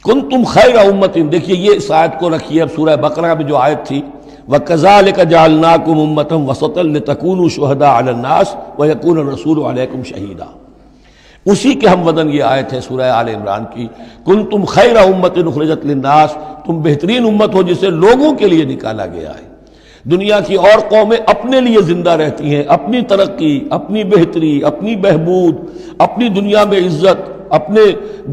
کنتم خیر امت، دیکھیے یہ اس آیت کو رکھیے اب سورہ بقرہ میں جو آیت تھی وَكَذَلِكَ جَعَلْنَاكُمْ أُمَّةً وَسَطًا لِتَكُونُوا شُهَدَاءَ عَلَى النَّاسِ وَيَكُونَ الرَّسُولُ عَلَيْكُمْ شَهِيدًا، اسی کے ہم وزن یہ آیت ہے سورہ آل عمران کی، کنتم خیر امت اخرجت للناس، تم بہترین امت ہو جسے لوگوں کے لیے نکالا گیا ہے۔ دنیا کی اور قومیں اپنے لیے زندہ رہتی ہیں، اپنی ترقی، اپنی بہتری، اپنی بہبود، اپنی دنیا میں عزت، اپنے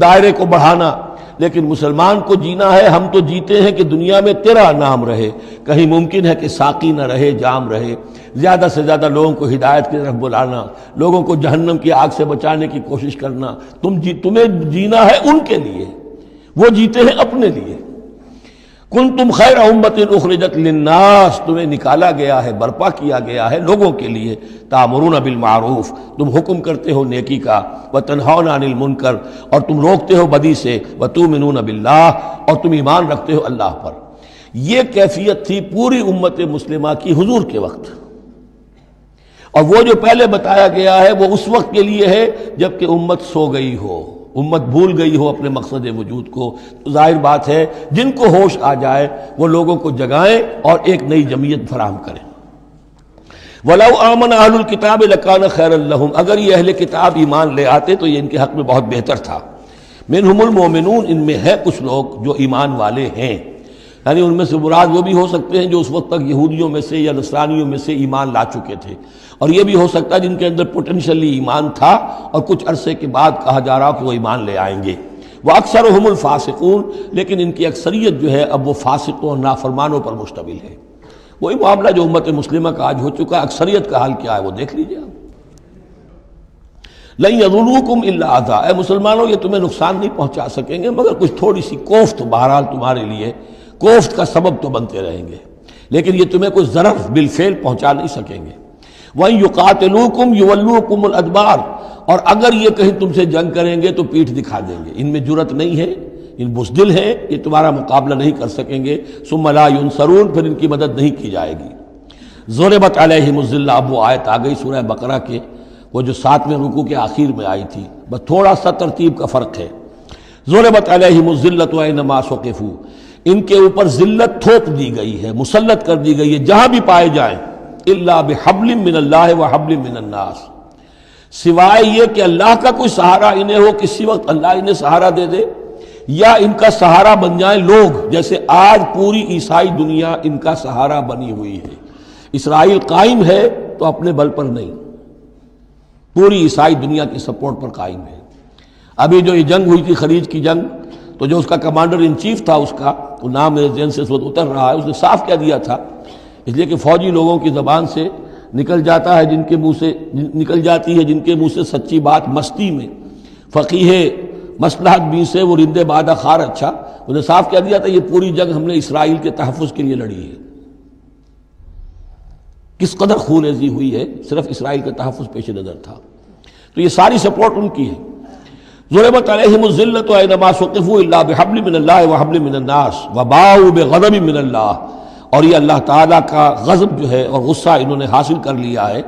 دائرے کو بڑھانا، لیکن مسلمان کو جینا ہے، ہم تو جیتے ہیں کہ دنیا میں تیرا نام رہے، کہیں ممکن ہے کہ ساقی نہ رہے، جام رہے، زیادہ سے زیادہ لوگوں کو ہدایت کی طرف بلانا، لوگوں کو جہنم کی آگ سے بچانے کی کوشش کرنا، تمہیں جینا ہے ان کے لیے، وہ جیتے ہیں اپنے لیے۔ کنتم خیر امت اخرجت للناس، تمہیں نکالا گیا ہے، برپا کیا گیا ہے لوگوں کے لیے، تامرون بالمعروف، تم حکم کرتے ہو نیکی کا، وتنہون عن المنکر، اور تم روکتے ہو بدی سے، وتؤمنون باللہ، اور تم ایمان رکھتے ہو اللہ پر۔ یہ کیفیت تھی پوری امت مسلمہ کی حضور کے وقت، اور وہ جو پہلے بتایا گیا ہے وہ اس وقت کے لیے ہے جب کہ امت سو گئی ہو، امت بھول گئی ہو اپنے مقصد وجود کو۔ تو ظاہر بات ہے جن کو ہوش آ جائے وہ لوگوں کو جگائیں اور ایک نئی جمعیت فراہم کریں۔ وَلَوْ آمَنَ أَهْلُ الْكِتَابِ لَكَانَ خَيْرًا لَهُمْ، اگر یہ اہل کتاب ایمان لے آتے تو یہ ان کے حق میں بہت بہتر تھا۔ مِنْهُمُ الْمُؤْمِنُونَ، ان میں ہے کچھ لوگ جو ایمان والے ہیں، یعنی ان میں سے مراد وہ بھی ہو سکتے ہیں جو اس وقت تک یہودیوں میں سے یا نصرانیوں میں سے ایمان لا چکے تھے، اور یہ بھی ہو سکتا ہے جن کے اندر پوٹینشلی ایمان تھا اور کچھ عرصے کے بعد کہا جا رہا کہ وہ ایمان لے آئیں گے۔ وَأَكْثَرُهُمُ الْفَاسِقُونَ، لیکن ان کی اکثریت جو ہے اب وہ فاسقوں اور نافرمانوں پر مشتمل ہے۔ وہی معاملہ جو امت مسلمہ کا آج ہو چکا، اکثریت کا حال کیا ہے وہ دیکھ لیجیے آپ۔ لَن يَضُرُّوكُمْ إِلَّا أَذًى، اے مسلمانوں یہ تمہیں نقصان نہیں پہنچا سکیں گے مگر کچھ تھوڑی سی کوفت، بہرحال تمہارے لیے کوفت کا سبب تو بنتے رہیں گے، لیکن یہ تمہیں کوئی ضرر بالفعل پہنچا نہیں سکیں گے۔ وَإِن يُقَاتِلُوكُمْ يُوَلُّوكُمُ الْأَدْبَارَ، اور اگر یہ کہیں تم سے جنگ کریں گے تو پیٹھ دکھا دیں گے، ان میں جرت نہیں ہے، ان بزدل ہیں، یہ تمہارا مقابلہ نہیں کر سکیں گے۔ ثُمَّ لَا يُنصَرُونَ، پھر ان کی مدد نہیں کی جائے گی۔ ضُرِبَتْ عَلَيْهِمُ الذِّلَّةُ، اب وہ آیت آ گئی سورہ بقرہ کے وہ جو 7ویں رکوع کے آخر میں آئی تھی، بس تھوڑا سا ترتیب کا فرق ہے۔ ضُرِبَتْ عَلَيْهِمُ الذِّلَّةُ أَيْنَمَا ثُقِفُوا، ان کے اوپر ذلت تھوپ دی گئی ہے، مسلط کر دی گئی ہے جہاں بھی پائے جائیں، الا بحبل من اللہ وحبل من الناس، سوائے یہ کہ اللہ کا کوئی سہارا انہیں ہو، کسی وقت اللہ انہیں سہارا دے دے، یا ان کا سہارا بن جائیں لوگ، جیسے آج پوری عیسائی دنیا ان کا سہارا بنی ہوئی ہے۔ اسرائیل قائم ہے تو اپنے بل پر نہیں، پوری عیسائی دنیا کی سپورٹ پر قائم ہے۔ ابھی جو یہ جنگ ہوئی تھی خلیج کی جنگ، تو جو اس کا کمانڈر ان چیف تھا، اس کا وہ نام میرے ذہن سے اس وقت اتر رہا ہے، اس نے صاف کہہ دیا تھا، اس لیے کہ فوجی لوگوں کی زبان سے نکل جاتا ہے، جن کے منہ سے نکل جاتی ہے، جن کے منہ سے سچی بات مستی میں، فقیہ مصلحت بھی سے وہ رندے بادہ خار اچھا، اس نے صاف کہہ دیا تھا یہ پوری جنگ ہم نے اسرائیل کے تحفظ کے لیے لڑی ہے۔ کس قدر خون ریزی ہوئی ہے، صرف اسرائیل کا تحفظ پیش نظر تھا، تو یہ ساری سپورٹ ان کی ہے۔ ضربت علیہم الذلۃ اینما ثقفوا الا بحبل من اللہ وحبل من الناس وباؤوا بغضب من اللہ، اور یہ اللہ تعالیٰ کا غضب جو ہے اور غصہ انہوں نے حاصل کر لیا ہے۔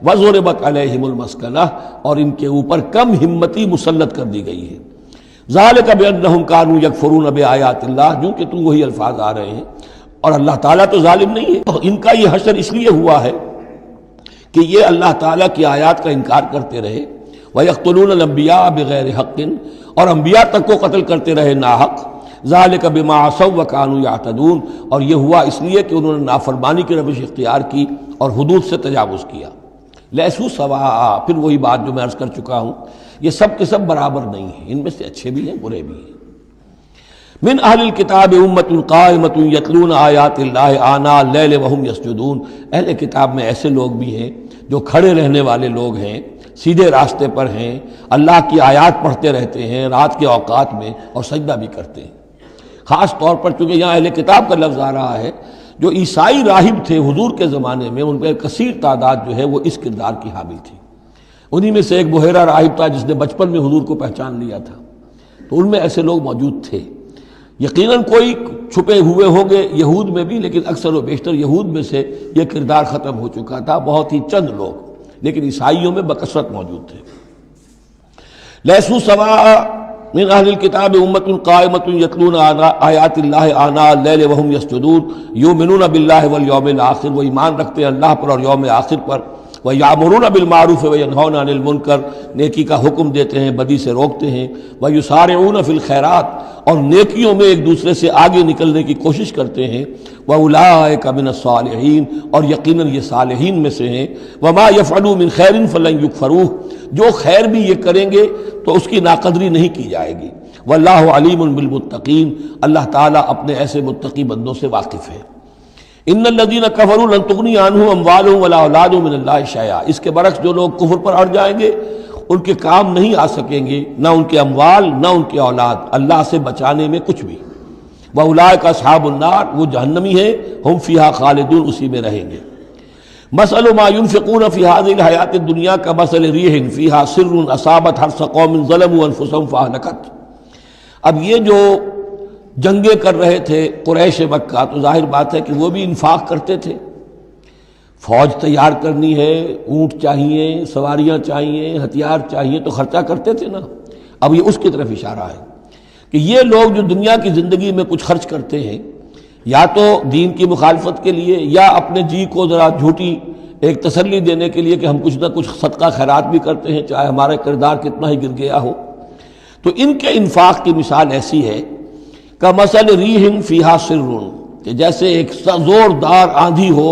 وضربت علیہم المسکنہ، اور ان کے اوپر کم ہمتی مسلط کر دی گئی ہے۔ ذالک بانہم کانوا یکفرون بآیات اللہ، جو کہ تو وہی الفاظ آ رہے ہیں، اور اللہ تعالیٰ تو ظالم نہیں ہے۔ ان کا یہ حشر اس لیے ہوا ہے کہ یہ اللہ تعالیٰ کی آیات کا انکار کرتے رہے، وَيَقْتُلُونَ الْأَنْبِيَاءَ بِغَيْرِ حَقٍّ، اور انبیاء تک کو قتل کرتے رہے ناحق۔ ذَلِكَ بِمَا عَصَوْا وَكَانُوا يَعْتَدُونَ، اور یہ ہوا اس لیے کہ انہوں نے نافرمانی کی روش اختیار کی اور حدود سے تجاوز کیا۔ لَيْسُوا سَوَاءً، پھر وہی بات جو میں عرض کر چکا ہوں، یہ سب کے سب برابر نہیں ہیں، ان میں سے اچھے بھی ہیں برے بھی ہیں۔ من اہل الکتاب امۃ قائمۃ یتلون آیات اللہ آناء اللیل وہم یسجدون، اہل کتاب میں ایسے لوگ بھی ہیں جو کھڑے رہنے والے لوگ ہیں، سیدھے راستے پر ہیں، اللہ کی آیات پڑھتے رہتے ہیں رات کے اوقات میں اور سجدہ بھی کرتے ہیں۔ خاص طور پر چونکہ یہاں اہل کتاب کا لفظ آ رہا ہے، جو عیسائی راہب تھے حضور کے زمانے میں، ان پہ کثیر تعداد جو ہے وہ اس کردار کی حامل تھی۔ انہی میں سے ایک بحیرہ راہب تھا جس نے بچپن میں حضور کو پہچان لیا تھا، تو ان میں ایسے لوگ موجود تھے۔ یقیناً کوئی چھپے ہوئے ہوں گے یہود میں بھی، لیکن اکثر و بیشتر یہود میں سے یہ کردار ختم ہو چکا تھا، بہت ہی چند لوگ، لیکن عیسائیوں میں بکثرت موجود تھے۔ لیسوا سواء، من اہل الکتاب امۃ قائمۃ یتلون آیات اللہ آناء اللیل وہم یسجدون یؤمنون باللہ والیوم الآخر، وہ ایمان رکھتے ہیں اللہ پر اور یوم آخر پر، وَيَأْمُرُونَ بِالْمَعْرُوفِ وَيَنْهَوْنَ عَنِ الْمُنْكَرِ، نیکی کا حکم دیتے ہیں بدی سے روکتے ہیں، وَيُسَارِعُونَ فِي الْخَيْرَاتِ، اور نیکیوں میں ایک دوسرے سے آگے نکلنے کی کوشش کرتے ہیں، وَأُولَٰئِكَ مِنَ الصَّالِحِينَ، اور یقیناً یہ صالحین میں سے ہیں، وَمَا يَفْعَلُوا مِنْ خَيْرٍ فَلَنْ يُكْفَرُوهُ، جو خیر بھی یہ کریں گے تو اس کی ناقدری نہیں کی جائے گی، وَاللَّهُ عَلِيمٌ بِالْمُتَّقِينَ، اللہ تعالیٰ اپنے ایسے متقی بندوں سے واقف ہے۔ ان الذین کفروا لن تغنی عنہم اموالہم ولا اولادہم من اللہ شیئا، اس کے برعکس جو لوگ کفر پر اڑ جائیں گے ان کے کام نہیں آ سکیں گے، نہ ان کے اموال نہ ان کے اولاد اللہ سے بچانے میں کچھ بھی۔ واولئک اصحاب النار، وہ جہنمی ہیں، ہم فیہا خالدون، اسی میں رہیں گے۔ مثل ما ينفقون في هذه الحیات الدنیا کمثل ریح فیہا سر اصابت حرث قوم ظلموا انفسهم فاہلکت۔ اب یہ جو جنگیں کر رہے تھے قریش مکہ، تو ظاہر بات ہے کہ وہ بھی انفاق کرتے تھے، فوج تیار کرنی ہے، اونٹ چاہیے، سواریاں چاہیے، ہتھیار چاہیے، تو خرچہ کرتے تھے نا۔ اب یہ اس کی طرف اشارہ ہے کہ یہ لوگ جو دنیا کی زندگی میں کچھ خرچ کرتے ہیں، یا تو دین کی مخالفت کے لیے، یا اپنے جی کو ذرا جھوٹی ایک تسلی دینے کے لیے کہ ہم کچھ نہ کچھ صدقہ خیرات بھی کرتے ہیں، چاہے ہمارا کردار کتنا ہی گر گیا ہو، تو ان کے انفاق کی مثال ایسی ہے کمثل ریح فیہا سر، کہ جیسے ایک زوردار آندھی ہو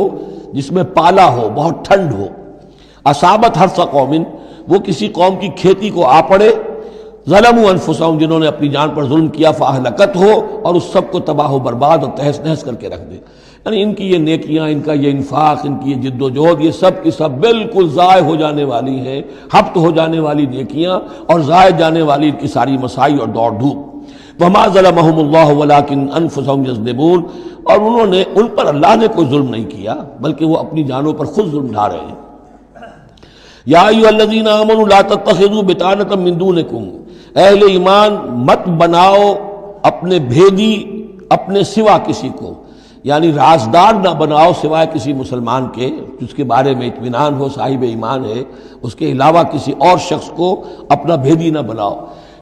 جس میں پالا ہو، بہت ٹھنڈ ہو، اصابت حرث قوم، وہ کسی قوم کی کھیتی کو آ پڑے، ظلموا انفسہم، جنہوں نے اپنی جان پر ظلم کیا، فاہلکت ہو، اور اس سب کو تباہ و برباد اور تہس نہس کر کے رکھ دے۔ یعنی ان کی یہ نیکیاں، ان کا یہ انفاق، ان کی یہ جد و جہد، یہ سب کی سب بالکل ضائع ہو جانے والی ہیں، ہبط ہو جانے والی نیکیاں، اور ضائع جانے والی ان کی ساری مساعی اور دوڑ دھوپ۔ وما ظلمهم اللہ ولکن انفسهم یظلمون، اور انہوں نے، ان پر اللہ نے کوئی ظلم نہیں کیا بلکہ وہ اپنی جانوں پر خود ظلم ڈھا رہے ہیں۔ یا ایھا الذین آمنوا لا تتخذوا بطانۃ من دونکم، اہل ایمان مت بناؤ اپنے بھیدی اپنے سوا کسی کو، یعنی رازدار نہ بناؤ سوائے کسی مسلمان کے جس کے بارے میں اطمینان ہو، صاحب ایمان ہے، اس کے علاوہ کسی اور شخص کو اپنا بھیدی نہ بناؤ۔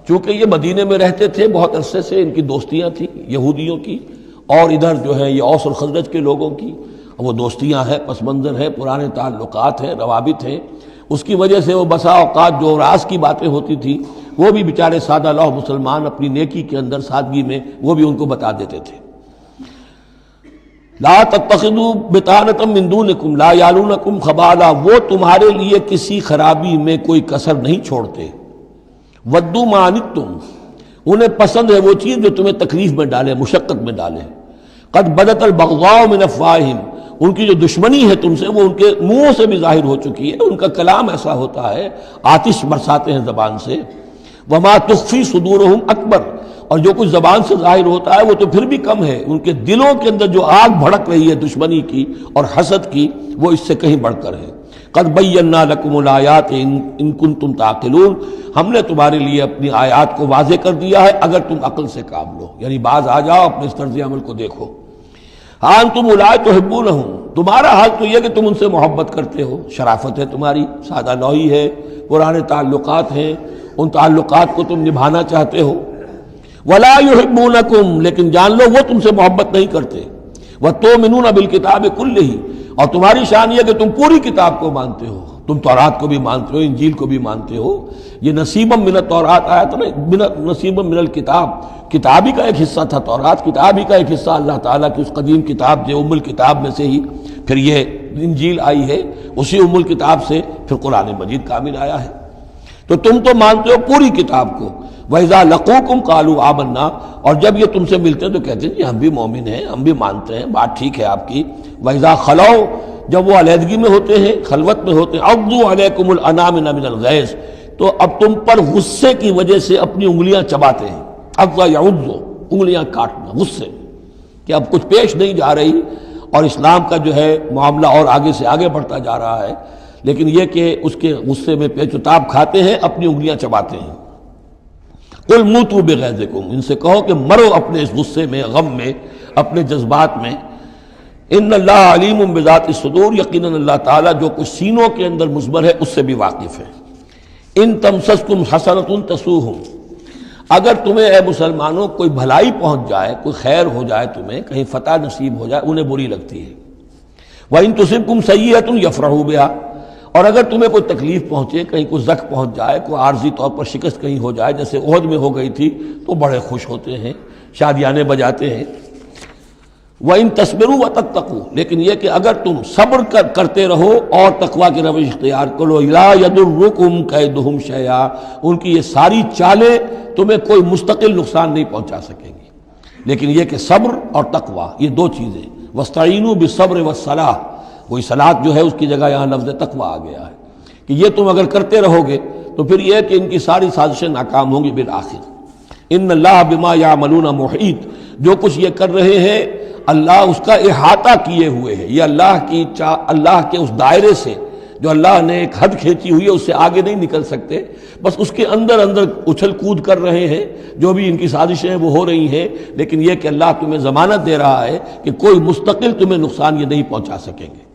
چونکہ یہ مدینے میں رہتے تھے بہت عرصے سے، ان کی دوستیاں تھیں یہودیوں کی، اور ادھر جو ہے یہ اوس اور خزرج کے لوگوں کی، وہ دوستیاں ہیں، پس منظر ہے، پرانے تعلقات ہیں، روابط ہیں، اس کی وجہ سے وہ بسا اوقات جو راز کی باتیں ہوتی تھی وہ بھی بیچارے سادہ لوح مسلمان اپنی نیکی کے اندر، سادگی میں، وہ بھی ان کو بتا دیتے تھے۔ لا تتخذوا بطانۃ من دونکم لا یعلونکم خبالا، وہ تمہارے لیے کسی خرابی میں کوئی کسر نہیں چھوڑتے، ودوا ما عنتم، انہیں پسند ہے وہ چیز جو تمہیں تکلیف میں ڈالے، مشقت میں ڈالے، قد بدت البغضاء من افواہہم، ان کی جو دشمنی ہے تم سے وہ ان کے منہوں سے بھی ظاہر ہو چکی ہے، ان کا کلام ایسا ہوتا ہے، آتش برساتے ہیں زبان سے، وما تخفی صدورہم اکبر، اور جو کچھ زبان سے ظاہر ہوتا ہے وہ تو پھر بھی کم ہے، ان کے دلوں کے اندر جو آگ بھڑک رہی ہے دشمنی کی اور حسد کی، وہ اس سے کہیں بڑھ کر ہے۔ قد بینا لکم الآیات ان کنتم تعقلون، ہم نے تمہارے لیے اپنی آیات کو واضح کر دیا ہے اگر تم عقل سے کام لو، یعنی باز آ جاؤ، اپنے اس طرز عمل کو دیکھو۔ ہاں انتم اولئک تحبونہم، تمہارا حال تو یہ کہ تم ان سے محبت کرتے ہو، شرافت ہے تمہاری، سادہ لوحی ہے، پرانے تعلقات ہیں، ان تعلقات کو تم نبھانا چاہتے ہو۔ ولا یحبونکم، لیکن جان لو وہ تم سے محبت نہیں کرتے۔ وتؤمنون بالکتاب کلہ، اور تمہاری شان یہ کہ تم پوری کتاب کو مانتے ہو، تم تورات کو بھی مانتے ہو، انجیل کو بھی مانتے ہو۔ یہ نصیبا من التورات آیا تھا نا، نصیبا من الکتاب، کتاب ہی کا ایک حصہ تھا تورات، کتاب ہی کا ایک حصہ اللہ تعالیٰ کی اس قدیم کتاب جو ام الکتاب میں سے ہی پھر یہ انجیل آئی ہے، اسی ام الکتاب سے پھر قرآن مجید کامل آیا ہے۔ تو تم تو مانتے ہو پوری کتاب کو۔ وَإِذَا لَقُوكُمْ قَالُوا آمَنَّا، اور جب یہ تم سے ملتے ہیں تو کہتے ہیں جی ہم بھی مومن ہیں، ہم بھی مانتے ہیں، بات ٹھیک ہے آپ کی۔ وَإِذَا خَلَوْا، جب وہ علیحدگی میں ہوتے ہیں، خلوت میں ہوتے ہیں، عَضُّوا عَلَيْكُمُ الْأَنَامِنَ مِنَ الْغَيْظِ، تو اب تم پر غصے کی وجہ سے اپنی انگلیاں چباتے ہیں۔ عَضَّ يَعُضُّ، انگلیاں کاٹنا، غصے کہ اب کچھ پیش نہیں جا رہی، اور اسلام کا جو ہے معاملہ اور آگے سے آگے بڑھتا جا رہا ہے، لیکن یہ کہ اس کے غصے میں پیچ و تاب کھاتے ہیں، اپنی انگلیاں چباتے ہیں۔ قل موتوا بغیظکم، ان سے کہو کہ مرو اپنے اس غصے میں، غم میں، اپنے جذبات میں۔ ان اللہ علیم بذات الصدور، یقیناً اللہ تعالیٰ جو کچھ سینوں کے اندر مضمر ہے اس سے بھی واقف ہے۔ ان تمسسکم حسنۃ تسؤہم، اگر تمہیں اے مسلمانوں کوئی بھلائی پہنچ جائے، کوئی خیر ہو جائے، تمہیں کہیں فتح نصیب ہو جائے، انہیں بری لگتی ہے۔ وَإِن تُصِبْكُمْ سَيِّئَةٌ يَفْرَحُوا بِهَا، اور اگر تمہیں کوئی تکلیف پہنچے، کہیں کوئی زخم پہنچ جائے، کوئی عارضی طور پر شکست کہیں ہو جائے، جیسے احد میں ہو گئی تھی، تو بڑے خوش ہوتے ہیں، شادیانے بجاتے ہیں۔ وَإِن تَصْبِرُوا وَتَتَّقُوا، لیکن یہ کہ اگر تم صبر کرتے رہو اور تقویٰ کی روش اختیار کرو، لَا يَضُرُّكُمْ كَيْدُهُمْ شَيْئًا، ان کی یہ ساری چالیں تمہیں کوئی مستقل نقصان نہیں پہنچا سکیں گی۔ لیکن یہ کہ صبر اور تقویٰ یہ دو چیزیں، وَاسْتَعِینُوا بِالصَّبْرِ وَالصَّلَاةِ، وہی صلاۃ جو ہے اس کی جگہ یہاں لفظ تقویٰ آ گیا ہے کہ یہ تم اگر کرتے رہو گے تو پھر یہ کہ ان کی ساری سازشیں ناکام ہوں گی بالآخر۔ ان اللہ بما یعملون محیط، جو کچھ یہ کر رہے ہیں اللہ اس کا احاطہ کیے ہوئے ہے، یہ اللہ کے اس دائرے سے جو اللہ نے ایک حد کھینچی ہوئی ہے اس سے آگے نہیں نکل سکتے، بس اس کے اندر اندر اچھل کود کر رہے ہیں، جو بھی ان کی سازشیں ہیں وہ ہو رہی ہیں، لیکن یہ کہ اللہ تمہیں ضمانت دے رہا ہے کہ کوئی مستقل تمہیں نقصان یہ نہیں پہنچا سکیں گے۔